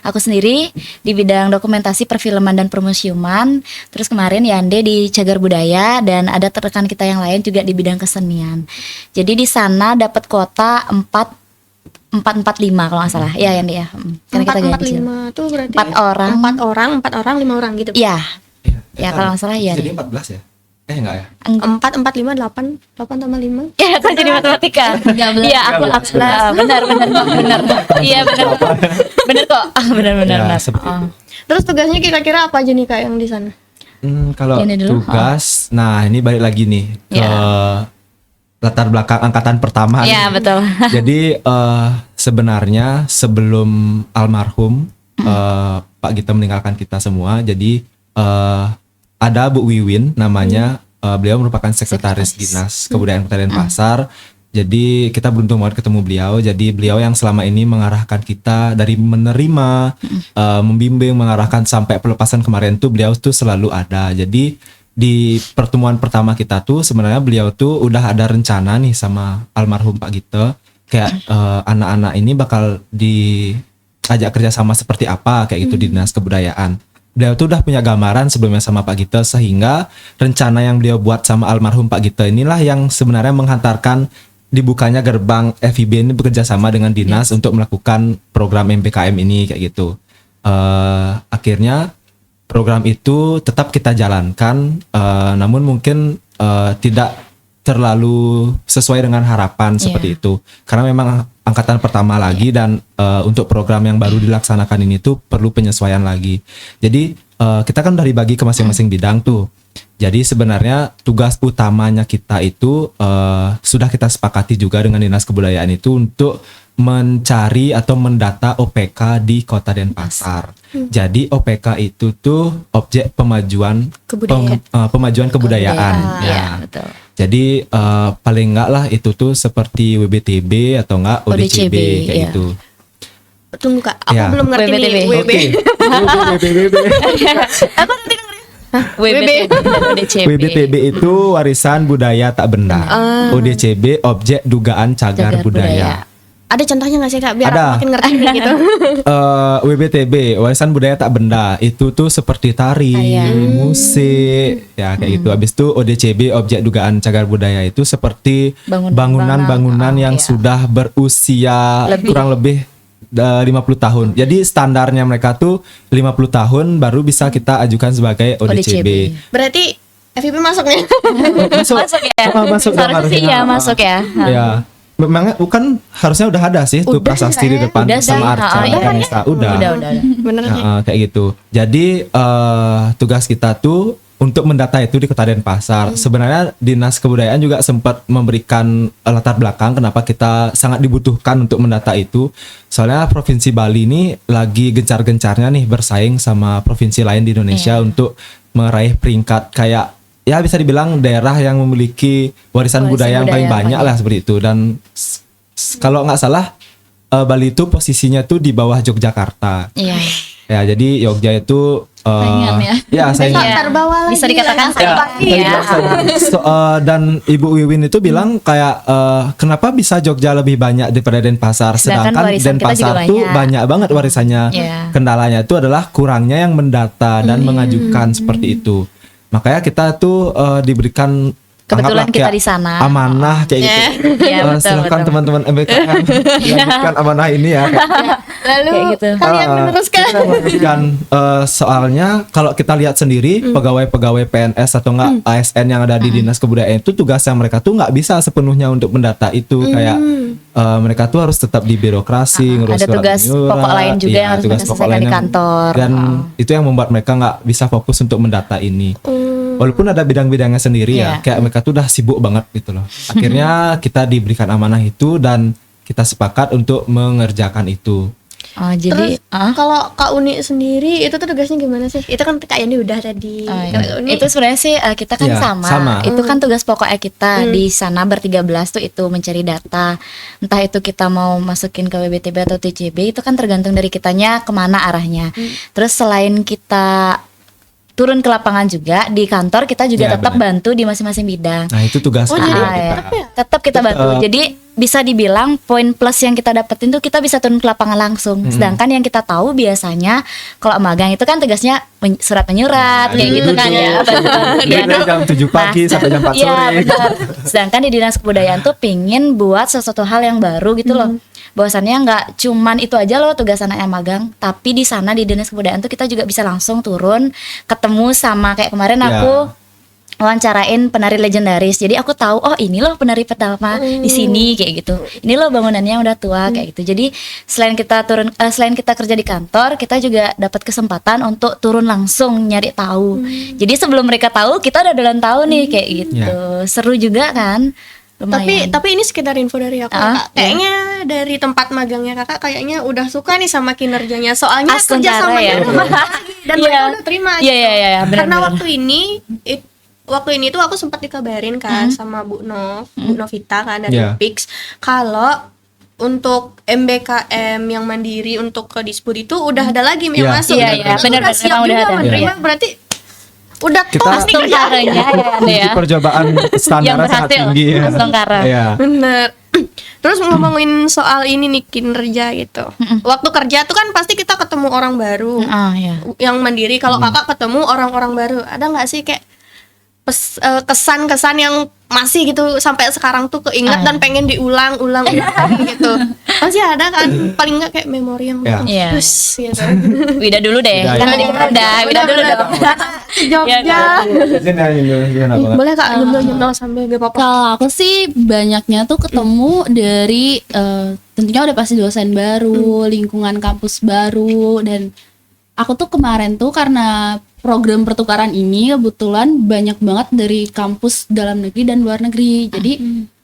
aku sendiri di bidang dokumentasi perfilman dan permusiuman. Terus kemarin Yande di cagar budaya dan ada rekan kita yang lain juga di bidang kesenian. Jadi di sana dapat kuota 445 kalau nggak salah. Ya Yande ya. Karena kita 445 tuh berarti 4 orang 5 orang gitu. Iya. Ya kalau nggak salah ya. Jadi 14 ya? Enggak ya? 4, 5, 8 tambah 5. Ya kan jadi matematika. Iya aku benar. Iya benar kok. Benar. Terus tugasnya kira-kira apa aja nih Kak yang di sana? Kalau tugas, nah ini balik lagi nih ke latar belakang angkatan pertama. Iya betul. Jadi sebenarnya sebelum almarhum Pak Gita meninggalkan kita semua, jadi ada Bu Wiwin namanya, beliau merupakan sekretaris Dinas Kebudayaan Kota Denpasar. Jadi kita beruntung banget ketemu beliau. Jadi beliau yang selama ini mengarahkan kita dari menerima, membimbing, mengarahkan sampai pelepasan kemarin tuh beliau tuh selalu ada. Jadi di pertemuan pertama kita tuh sebenarnya beliau tuh udah ada rencana nih sama almarhum Pak Gito kayak anak-anak ini bakal diajak kerjasama seperti apa kayak gitu di Dinas Kebudayaan. Beliau tuh udah punya gambaran sebelumnya sama Pak Gito, sehingga rencana yang beliau buat sama almarhum Pak Gito inilah yang sebenarnya menghantarkan dibukanya gerbang FIB ini bekerja sama dengan dinas untuk melakukan program MBKM ini kayak gitu. Akhirnya program itu tetap kita jalankan, namun mungkin tidak terlalu sesuai dengan harapan seperti itu. Karena memang angkatan pertama lagi dan untuk program yang baru dilaksanakan ini tuh perlu penyesuaian lagi. Jadi kita kan udah dibagi ke masing-masing bidang tuh. Jadi sebenarnya tugas utamanya kita itu sudah kita sepakati juga dengan Dinas Kebudayaan itu untuk mencari atau mendata OPK di Kota Denpasar. Jadi OPK itu tuh objek pemajuan pemajuan kebudayaan. Ya, betul. Jadi paling enggak lah itu tuh seperti WBTB atau enggak ODCB kayak iya. gitu. Tunggu Kak, aku Ya. belum ngerti nih WB. Oke. WBTB. Aku nanti dengerin. WBTB. WBTB itu warisan budaya tak benda. ODCB objek dugaan cagar budaya. Ada contohnya nggak sih Kak biar Ada. aku makin ngerti nih gitu. WBTB warisan budaya tak benda itu tuh seperti tari, musik, ya kayak gitu. Habis itu ODCB objek dugaan cagar budaya itu seperti bangunan-bangunan yang sudah berusia kurang lebih 50 tahun. Jadi standarnya mereka tuh 50 tahun baru bisa kita ajukan sebagai ODCB. Berarti FIB masuk nih. Masuk ya. Masuk dong Harusnya sih harusnya. ya masuk ya. Ya. Memang bukan harusnya udah ada sih tuh prasasti di depan Udah sama sih. Arca Iya, Vanessa. Udah. Bener Ya, sih. kayak gitu. Jadi tugas kita tuh untuk mendata itu di Kota Denpasar. Sebenarnya Dinas Kebudayaan juga sempat memberikan latar belakang kenapa kita sangat dibutuhkan untuk mendata itu. Soalnya Provinsi Bali ini lagi gencar-gencarnya nih bersaing sama provinsi lain di Indonesia untuk meraih peringkat kayak ya bisa dibilang daerah yang memiliki warisan budaya yang paling banyak lah seperti itu. Dan kalau nggak salah Bali itu posisinya tuh di bawah Yogyakarta. Iya. Ya jadi Jogja itu Saingan ya. Ya saingan. Terbawah lagi. Bisa dikatakan lagi. saingan ya. Dan Ibu Wiwin itu bilang kayak kenapa bisa Jogja lebih banyak daripada Denpasar, sedangkan warisan kita juga Denpasar tuh banyak banget warisannya. Kendalanya itu adalah kurangnya yang mendata dan mengajukan seperti itu. Makanya kita tuh diberikan Kebetulan anggaplah kita kayak di sana. amanah kayak gitu. Iya, betul, Silakan betul. teman-teman MBKM melanjutkan amanah ini ya. Lalu Kayak gitu. kalian meneruskan. Dan soalnya kalau kita lihat sendiri pegawai-pegawai PNS atau enggak ASN yang ada di Dinas Kebudayaan itu tugasnya mereka tuh nggak bisa sepenuhnya untuk mendata itu kayak mereka tuh harus tetap di birokrasi, ngurus ada surat tugas menyurat, pokok lain juga yang harus tugas mereka pokok selesaikan lain di yang- kantor. dan itu yang membuat mereka nggak bisa fokus untuk mendata ini. Walaupun ada bidang-bidangnya sendiri ya, kayak mereka tuh udah sibuk banget gitu loh. Akhirnya kita diberikan amanah itu dan kita sepakat untuk mengerjakan itu. Oh, jadi Terus kalau Kak Uni sendiri itu tuh tugasnya gimana sih? Itu kan Kak Yani udah tadi. Kak Uni, itu sebenarnya sih kita kan Ya, sama. Itu kan tugas pokoknya kita di sana ber-13 tuh itu mencari data. Entah itu kita mau masukin ke WBTB atau TCB itu kan tergantung dari kitanya kemana arahnya. Terus selain kita turun ke lapangan juga di kantor kita juga Ya, tetap benar. bantu di masing-masing bidang. Nah itu tugas Oh, kedua jadi kita. Tetap kita bantu. Jadi bisa dibilang poin plus yang kita dapetin tuh kita bisa turun ke lapangan langsung. Sedangkan yang kita tahu biasanya kalau magang itu kan tugasnya surat menyurat kayak gitu kan ya. Jadi dari jam 7 pagi sampai jam 4 Iya, sore. benar. Sedangkan di Dinas Kebudayaan tuh pingin buat sesuatu hal yang baru gitu loh. Bahwasannya nggak cuman itu aja loh tugas anak yang magang, tapi di sana di Dinas Kebudayaan tuh kita juga bisa langsung turun ketemu sama kayak kemarin Ya. aku wawancarain penari legendaris. Jadi aku tahu oh ini loh penari pertama di sini kayak gitu. Ini loh bangunannya yang udah tua kayak gitu. Jadi selain kita selain kita kerja di kantor, kita juga dapat kesempatan untuk turun langsung nyari tahu. Jadi sebelum mereka tahu, kita udah dalam tahu nih kayak gitu. Seru juga kan? Lumayan. tapi ini sekedar info dari aku Kak. Kayaknya dari tempat magangnya Kakak kayaknya udah suka nih sama kinerjanya. Soalnya Astun kerja Tara sama ya. dan mereka udah terima gitu. Iya, Karena benar-benar. waktu ini tuh aku sempat dikabarin kan sama Bu Novita kan dari Iya. Pix kalau untuk MBKM yang mandiri untuk ke Disput itu udah ada lagi yang Iya. masuk. Iya, Dan iya, mereka benar, siap memang udah juga ada. menerima. Iya. Berarti udah Kita- pasti Langsung kerja. karenya ya Anda ya. Uji percobaan Yang standarnya sangat berhasil tinggi ya. langsung kara. Iya. Bener. Terus ngomongin soal ini nih kinerja gitu. Waktu kerja tuh kan pasti kita ketemu orang baru. Ah ya. Yang mandiri. Kalau kakak ketemu orang-orang baru, ada nggak sih kayak kesan-kesan yang masih gitu sampai sekarang tuh keinget dan pengen diulang-ulang gitu. Pasti ada kan, paling nggak kayak memori yang Ya. Iya. bagus gitu. Wida dulu deh. Wida, Kan ya. tadi kita udah Wida dulu dong. Jogja. Gimana banget? Boleh kak nyemil sambil gak apa-apa. Kalau aku sih banyaknya tuh ketemu dari tentunya udah pasti dosen baru, lingkungan kampus baru, dan aku tuh kemarin tuh karena program pertukaran ini kebetulan banyak banget dari kampus dalam negeri dan luar negeri. Jadi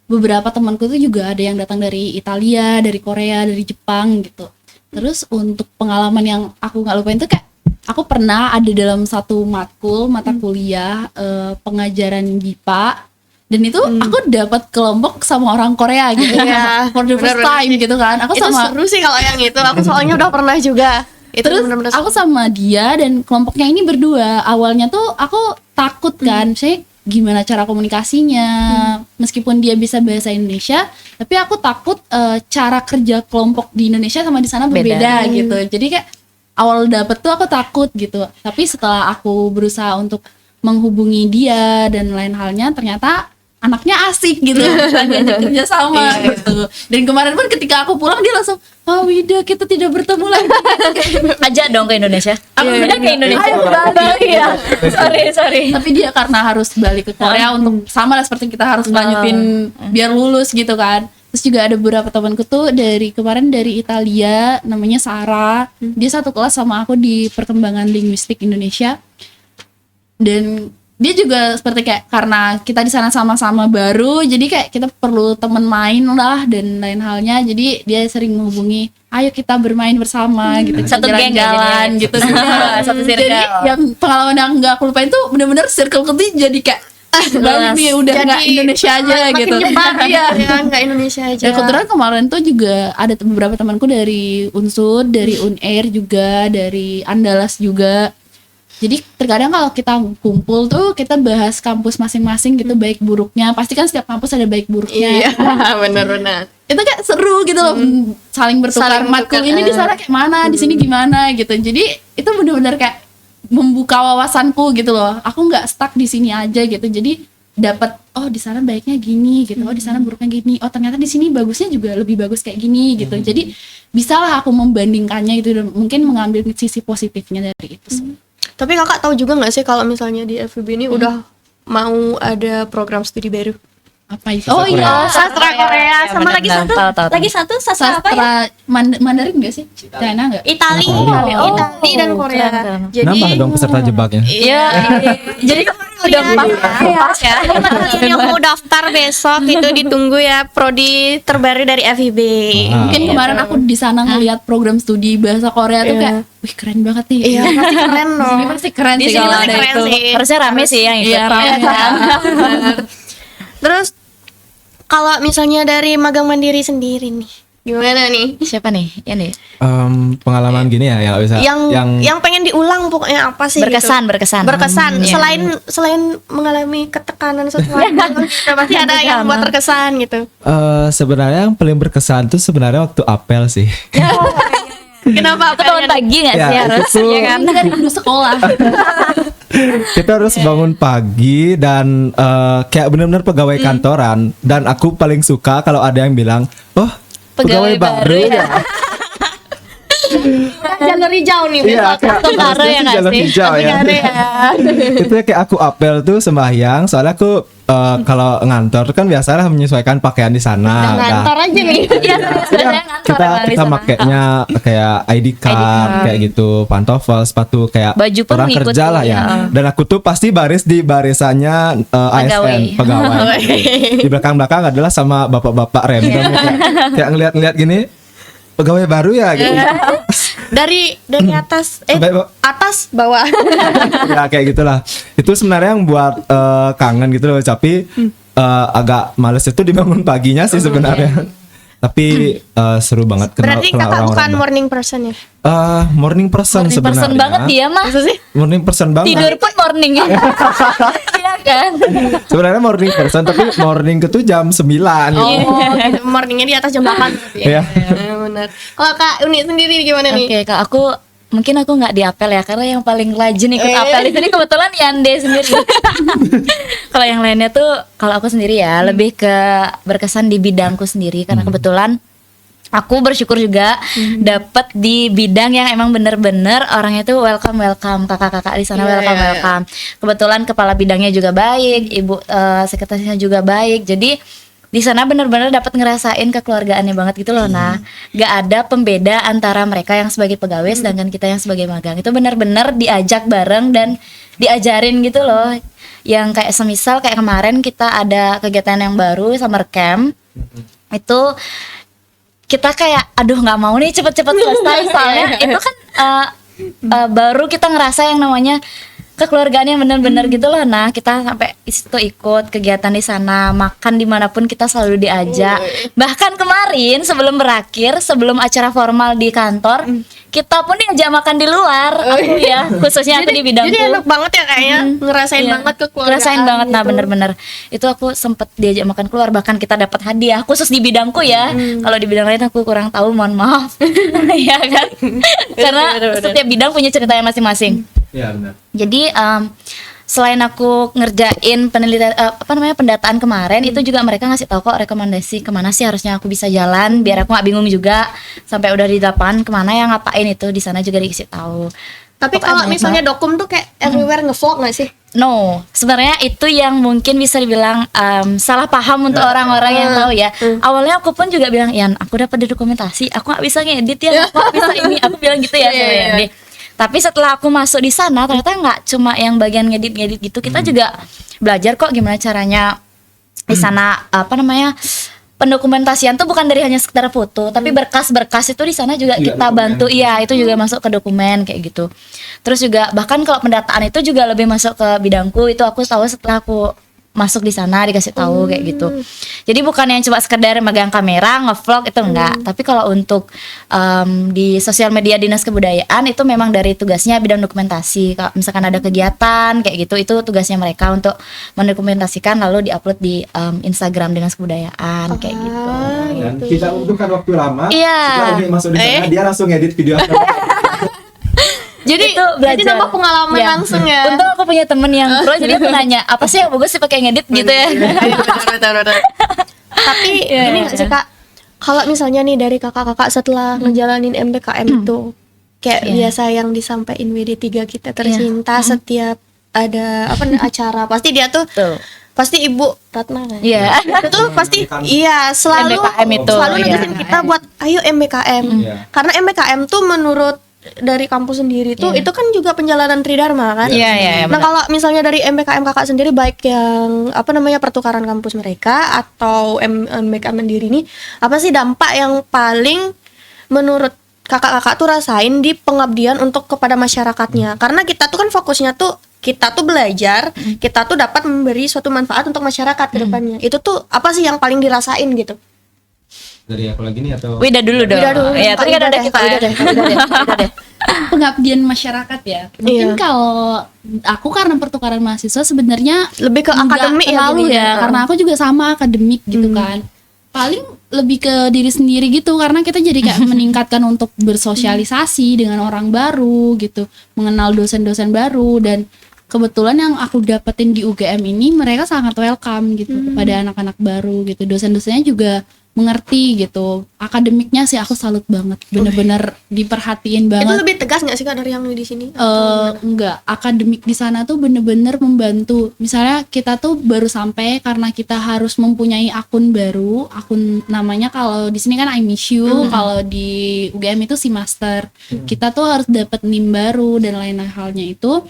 beberapa temanku tuh juga ada yang datang dari Italia, dari Korea, dari Jepang gitu. Terus untuk pengalaman yang aku nggak lupain tuh kayak aku pernah ada dalam satu mata kuliah pengajaran GIPA, dan itu aku dapat kelompok sama orang Korea gitu. Iya, For the first bener-bener time gitu kan. Aku Itu sama seru sih kalau yang itu. Aku soalnya udah pernah juga. Itu terus bener-bener aku sama dia dan kelompoknya ini berdua. Awalnya tuh aku takut kan, saya gimana cara komunikasinya, meskipun dia bisa bahasa Indonesia, tapi aku takut cara kerja kelompok di Indonesia sama di sana berbeda gitu. Jadi kayak awal dapet tuh aku takut gitu, tapi setelah aku berusaha untuk menghubungi dia dan lain halnya, ternyata anaknya asik gitu, diajak kerja sama gitu. Dan kemarin pun ketika aku pulang dia langsung, "Oh Wida, kita tidak bertemu lagi." Ajak dong ke Indonesia. Aku Iya, pindah ke iya. Indonesia. Ayo balik. Iya. Sorry. Tapi dia karena harus balik ke Korea untuk sama lah seperti kita harus lanjutin biar lulus gitu kan. Terus juga ada beberapa temanku tuh kemarin dari Italia, namanya Sarah. Dia satu kelas sama aku di perkembangan linguistik Indonesia. Dan dia juga seperti kayak karena kita di sana sama-sama baru, jadi kayak kita perlu teman main lah dan lain halnya. Jadi dia sering menghubungi, "Ayo kita bermain bersama gitu, Satu geng ya jalan-jalan jadinya. gitu." Satu circle. Jadi yang pengalaman yang nggak aku lupain tuh bener-bener circle ketiga jadi kayak balik nih udah nggak Indonesia aja makin gitu. nyebar Iya. ya, nggak Indonesia aja. Dan kebetulan kemarin tuh juga ada beberapa temanku dari Unsur, dari Unair juga, dari Andalas juga. Jadi terkadang kalau kita kumpul tuh kita bahas kampus masing-masing gitu, baik buruknya. Pasti kan setiap kampus ada baik buruknya. Iya, benar-benar. Itu kayak seru gitu loh, saling bertukar Saling matkul bertukar, ini di sana kayak mana, di sini gimana gitu. Jadi itu benar-benar kayak membuka wawasanku gitu loh. Aku nggak stuck di sini aja gitu. Jadi dapat di sana baiknya gini gitu, di sana buruknya gini. Oh ternyata di sini bagusnya juga lebih bagus kayak gini gitu. Jadi bisalah aku membandingkannya gitu dan mungkin mengambil sisi positifnya dari itu semua. Tapi kakak tahu juga nggak sih kalau misalnya di FEB ini udah mau ada program studi baru? Apa itu? Oh, iya. Sastra Korea sama benar, lagi benar. satu, Tahu. lagi satu sastra apa ya? Sastra Mandarin nggak sih? China nggak? Itali, Oh, Itali dan Korea. keren. Jadi Nambah dong peserta jebaknya. Iya. Jadi udah pas ya. kalian yang mau daftar besok itu ditunggu ya, prodi terbaru dari FEB. Mungkin kemarin aku di sana ngelihat program studi bahasa Korea tuh kayak, wih keren banget nih. Iya, pasti keren Di dong. sini pasti keren Di sih sini kalau pasti ada keren itu. sih. Harusnya rame sih yang ikut. Iya, rame. Terus kalau misalnya dari magang mandiri sendiri nih, gimana nih? Siapa nih? Ya nih. Pengalaman gini ya yang bisa Yang pengen diulang pokoknya apa sih? Berkesan, gitu? berkesan. Berkesan. Iya. Selain mengalami ketekanan sesuatu, pasti ada yang buat terkesan gitu. sebenarnya yang paling berkesan tuh sebenarnya waktu apel sih. Kenapa? Itu bangun pagi nggak Ya, sih harus? itu tuh- Iya kan? Ini kan udah sekolah. Kita harus bangun pagi dan kayak benar-benar pegawai kantoran, dan aku paling suka kalau ada yang bilang, "Oh, pegawai baru ya." Jalur hijau nih. Iya, besok. kayak Kartu karo harusnya ya sih nggak jalur sih? hijau ya. Itu ya kayak aku apel tuh sembahyang, soalnya aku kalau ngantor kan biasalah menyesuaikan pakaian di sana. Ngantor aja nih. Iya, Kita makainya kayak ID card kayak gitu, pantofel, sepatu kayak Baju pun orang ngikut kerja tuh, lah ya. ya. Dan aku tuh pasti baris di barisannya ASN pegawai. Di belakang-belakang adalah sama bapak-bapak random kayak ngeliat-ngeliat gini, pegawai baru ya gitu. Dari atas Sampai atas bawah. ya kayak gitulah. Itu sebenarnya yang buat kangen gitu loh, tapi agak males itu dibangun paginya sih sebenarnya. Tapi seru banget kenal Berarti kenal kakak bukan orang-orang. morning person ya? Morning person Morning sebenarnya. person banget dia mah. Morning person banget. Tidur pun morning ya. Iya kan? Sebenarnya morning person tapi morning itu jam 9 gitu. gitu. Morningnya di atas jam 8 berarti Iya. Benar. Kalau Kak Uni sendiri gimana nih? Oke, Kak, mungkin aku nggak di apel ya, karena yang paling rajin ikut apel di sini kebetulan Yande sendiri. Kalau yang lainnya tuh, kalau aku sendiri ya lebih ke berkesan di bidangku sendiri, karena kebetulan aku bersyukur juga dapat di bidang yang emang bener-bener orangnya tuh welcome, kakak-kakak di sana welcome. Kebetulan kepala bidangnya juga baik, ibu sekretarisnya juga baik, jadi di sana benar-benar dapat ngerasain kekeluargaannya banget gitu loh. Nah, gak ada pembeda antara mereka yang sebagai pegawai sedangkan kita yang sebagai magang. Itu benar-benar diajak bareng dan diajarin gitu loh. Yang kayak semisal kayak kemarin kita ada kegiatan yang baru summer camp. Itu kita kayak aduh nggak mau nih cepet-cepet selesai soalnya itu kan baru kita ngerasa yang namanya kekeluargaan yang benar-benar gitu loh. Nah, kita sampai itu ikut kegiatan di sana, makan dimanapun kita selalu diajak. Bahkan kemarin sebelum berakhir, sebelum acara formal di kantor, kita pun diajak makan di luar. Aku ya, khususnya aku di bidangku. Jadi enak banget ya kayaknya ngerasain banget kekeluargaan. Ngerasain banget, nah gitu. bener-bener itu aku sempet diajak makan keluar, bahkan kita dapat hadiah khusus di bidangku ya. Kalau di bidang lain aku kurang tahu, mohon maaf. Ya kan, karena setiap bidang punya ceritanya masing-masing. Iya benar. Jadi selain aku ngerjain penelitian pendataan kemarin, itu juga mereka ngasih tahu kok rekomendasi kemana sih harusnya aku bisa jalan biar aku nggak bingung juga sampai udah di lapangan kemana yang ngapain, itu di sana juga dikasih tahu. Tapi Pokoknya kalau banyak misalnya dokum tuh kayak everywhere ngevlog nggak sih? No, sebenarnya itu yang mungkin bisa dibilang salah paham untuk orang-orang yang tahu ya. Awalnya aku pun juga bilang, Yan, aku dapat di dokumentasi, aku nggak bisa ngedit ya, aku nggak bisa ini, aku bilang gitu ya sama Yandi. Tapi setelah aku masuk di sana, ternyata nggak cuma yang bagian ngedit-ngedit gitu, kita juga belajar kok gimana caranya di sana pendokumentasian tuh bukan dari hanya sekedar foto, tapi berkas-berkas itu di sana juga kita bantu. Iya, itu juga masuk ke dokumen kayak gitu. Terus juga bahkan kalau pendataan itu juga lebih masuk ke bidangku, itu aku tahu setelah aku masuk di sana dikasih tahu kayak gitu. Jadi bukan yang cuma sekedar megang kamera ngevlog itu enggak, tapi kalau untuk di sosial media Dinas Kebudayaan itu memang dari tugasnya bidang dokumentasi. Kalau misalkan ada kegiatan kayak gitu, itu tugasnya mereka untuk mendokumentasikan lalu diupload di Instagram Dinas Kebudayaan kayak gitu. Dan tidak membutuhkan waktu lama. Iya. Setelah Uni masuk di sana, dia langsung edit video. Jadi Itu belajar. jadi nambah pengalaman langsung ya. Untung aku punya temen yang pro, jadi aku nanya apa sih yang bagus sih pakai ngedit gitu ya. Betul. Tapi ini nggak sih Kak, kalau misalnya nih dari kakak-kakak setelah ngejalanin MBKM itu kayak biasa yang disampaikan WD3 kita tercinta setiap ada acara pasti dia tuh pasti Ibu Ratna kan? Iya. Itu pasti selalu MBKM itu, selalu negesin kita buat ayo MBKM. Karena MBKM tuh menurut dari kampus sendiri tuh itu kan juga penjalanan Tridharma kan. Iya, Nah, kalau misalnya dari MBKM kakak sendiri baik yang pertukaran kampus mereka atau MBKM Mandiri ini, apa sih dampak yang paling menurut kakak-kakak tuh rasain di pengabdian untuk kepada masyarakatnya? Karena kita tuh kan fokusnya tuh kita tuh belajar, kita tuh dapat memberi suatu manfaat untuk masyarakat ke depannya. Itu tuh apa sih yang paling dirasain gitu? Dari aku lagi nih atau? Wida dulu dong. Ya, tadi kan ada kita. Udah deh. Pengabdian masyarakat ya. Mungkin kalau aku karena pertukaran mahasiswa sebenarnya lebih ke akademik terlalu ya, karena aku juga sama akademik gitu kan. Paling lebih ke diri sendiri gitu, karena kita jadi kayak meningkatkan untuk bersosialisasi dengan orang baru gitu, mengenal dosen-dosen baru. Dan kebetulan yang aku dapetin di UGM ini mereka sangat welcome gitu kepada anak-anak baru gitu. Dosen-dosennya juga mengerti gitu. Akademiknya sih aku salut banget, bener-bener diperhatiin banget. Itu lebih tegas nggak sih Kak dari yang di sini? Enggak, akademik di sana tuh bener-bener membantu. Misalnya kita tuh baru sampai karena kita harus mempunyai akun baru, akun namanya kalau di sini kan I Miss You, kalau di UGM itu SeaMaster. Kita tuh harus dapat NIM baru dan lain halnya itu.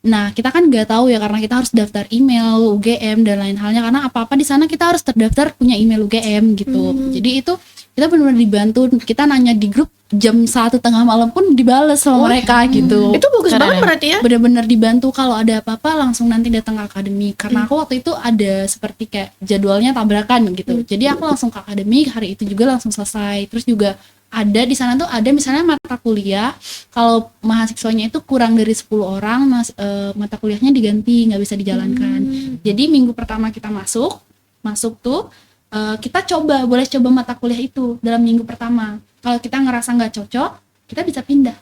Nah, kita kan nggak tahu ya, karena kita harus daftar email UGM dan lain halnya, karena apa-apa di sana kita harus terdaftar punya email UGM gitu. Jadi itu kita benar-benar dibantu. Kita nanya di grup jam 1:30 malam pun dibales sama mereka gitu. Itu bagus banget berarti ya. Benar-benar dibantu, kalau ada apa-apa langsung nanti datang ke akademi. Karena aku waktu itu ada seperti kayak jadwalnya tabrakan gitu. Jadi aku langsung ke akademi, hari itu juga langsung selesai. Terus juga ada di sana tuh ada misalnya mata kuliah kalau mahasiswanya itu kurang dari 10 orang mata kuliahnya diganti, nggak bisa dijalankan. Jadi minggu pertama kita masuk tuh kita boleh coba mata kuliah itu dalam minggu pertama. Kalau kita ngerasa nggak cocok, kita bisa pindah.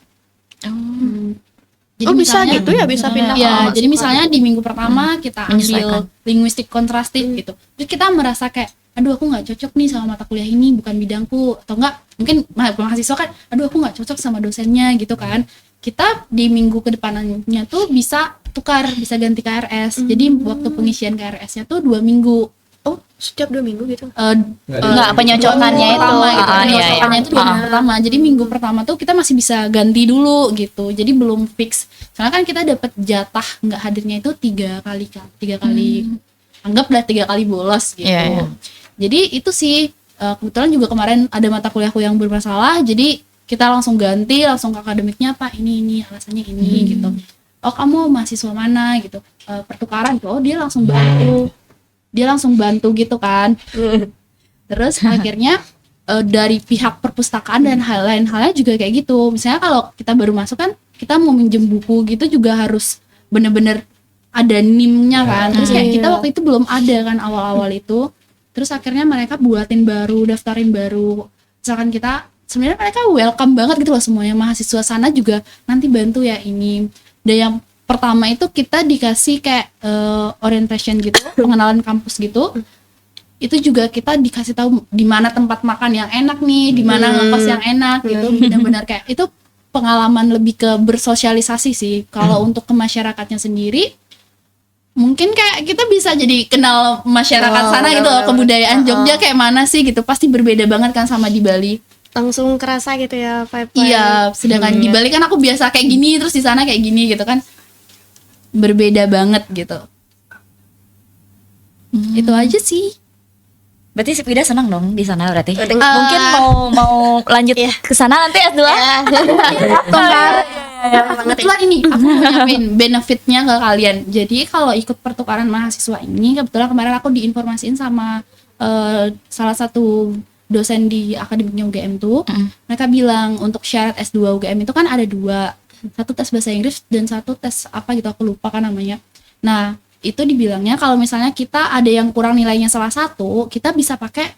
Jadi bisa misalnya, gitu ya, bisa pindah. Ya, jadi misalnya di minggu pertama kita ambil linguistik kontrastif gitu. Terus kita merasa kayak, aduh aku nggak cocok nih sama mata kuliah ini, bukan bidangku. Atau enggak, mungkin mahasiswa kan, aduh aku nggak cocok sama dosennya gitu kan. Kita di minggu kedepanannya tuh bisa tukar, bisa ganti KRS. Jadi waktu pengisian KRS-nya tuh 2 minggu. Oh, setiap 2 minggu gitu? Enggak, penyocokannya itu. Penyocokannya itu 2 minggu pertama. Jadi minggu pertama tuh kita masih bisa ganti dulu gitu. Jadi belum fix. Soalnya kan kita dapat jatah nggak hadirnya itu 3 kali. Anggaplah 3 kali bolos gitu. Jadi itu sih kebetulan juga kemarin ada mata kuliahku yang bermasalah. Jadi kita langsung ganti, langsung ke akademiknya, Pak ini alasannya ini gitu. Oh kamu mahasiswa mana gitu. Pertukaran gitu. Oh dia langsung bantu gitu kan. Terus akhirnya dari pihak perpustakaan dan lain halnya juga kayak gitu. Misalnya kalau kita baru masuk kan kita mau minjem buku gitu juga harus bener-bener ada NIM-nya kan. Terus kayak kita waktu itu belum ada kan awal-awal itu. Terus akhirnya mereka buatin baru, daftarin baru. Misalkan kita sebenarnya mereka welcome banget gitu loh semuanya, mahasiswa sana juga nanti bantu ya ini. Dan yang pertama itu kita dikasih kayak orientation gitu, pengenalan kampus gitu. Itu juga kita dikasih tahu di mana tempat makan yang enak nih, di mana ngekos yang enak gitu. Benar-benar kayak itu pengalaman lebih ke bersosialisasi sih. Kalau untuk ke masyarakatnya sendiri mungkin kayak kita bisa jadi kenal masyarakat sana gitu, kebudayaan Jogja kayak mana sih gitu. Pasti berbeda banget kan sama di Bali. Langsung kerasa gitu ya vibe-nya. Iya, sedangkan di Bali kan aku biasa kayak gini, terus di sana kayak gini gitu kan. Berbeda banget gitu. Itu aja sih. Berarti Spida senang dong di sana berarti. Mungkin mau lanjut ke sana nanti S2. Kebetulan ini aku mau nyiapin benefitnya ke kalian. Jadi kalau ikut pertukaran mahasiswa ini, kebetulan kemarin aku diinformasiin sama salah satu dosen di akademiknya UGM tuh. Mereka bilang untuk syarat S2 UGM itu kan ada 2. Satu tes bahasa Inggris dan satu tes apa gitu, aku lupa kan namanya. Nah itu dibilangnya kalau misalnya kita ada yang kurang nilainya salah satu, kita bisa pakai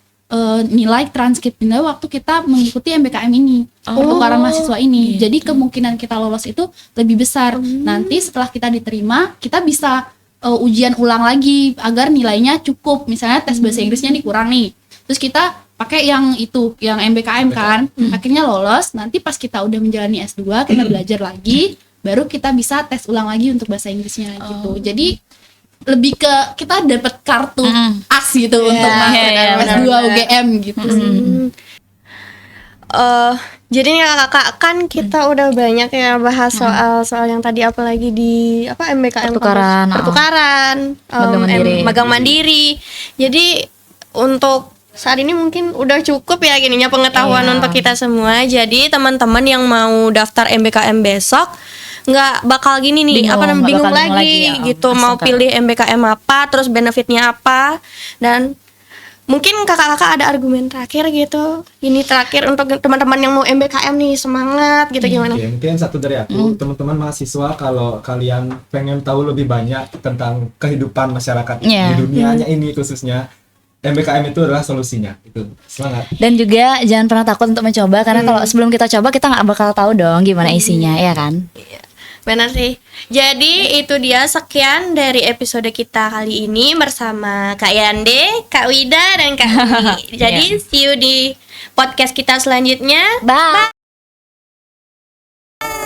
nilai transkripnya waktu kita mengikuti MBKM ini, pertukaran mahasiswa ini. Jadi kemungkinan kita lolos itu lebih besar. Nanti setelah kita diterima, kita bisa ujian ulang lagi agar nilainya cukup. Misalnya tes bahasa Inggrisnya dikurang nih, terus kita pakai yang MBKM kan, akhirnya lolos. Nanti pas kita udah menjalani S2, kita belajar lagi, baru kita bisa tes ulang lagi untuk bahasa Inggrisnya gitu. Jadi lebih ke kita dapat kartu as gitu untuk masuk S2 UGM gitu sih. Jadi nih kakak kan kita udah banyak ya bahas soal yang tadi, apalagi di MBKM pertukaran magang mandiri. Jadi untuk saat ini mungkin udah cukup ya gininya pengetahuan untuk kita semua. Jadi teman-teman yang mau daftar MBKM besok nggak bakal gini nih, bingung lagi gitu, mau pilih MBKM apa, terus benefitnya apa. Dan mungkin kakak-kakak ada argumen terakhir gitu, ini terakhir untuk teman-teman yang mau MBKM nih, semangat gitu gimana? Mungkin satu dari aku, teman-teman mahasiswa, kalau kalian pengen tahu lebih banyak tentang kehidupan masyarakat di dunianya ini khususnya, MBKM itu adalah solusinya. Itu semangat. Dan juga jangan pernah takut untuk mencoba, karena kalau sebelum kita coba kita nggak bakal tahu dong gimana isinya, ya kan? Benar sih. Jadi itu dia, sekian dari episode kita kali ini bersama Kak Yande, Kak Wida, dan Kak Umi. Jadi see you di podcast kita selanjutnya. Bye.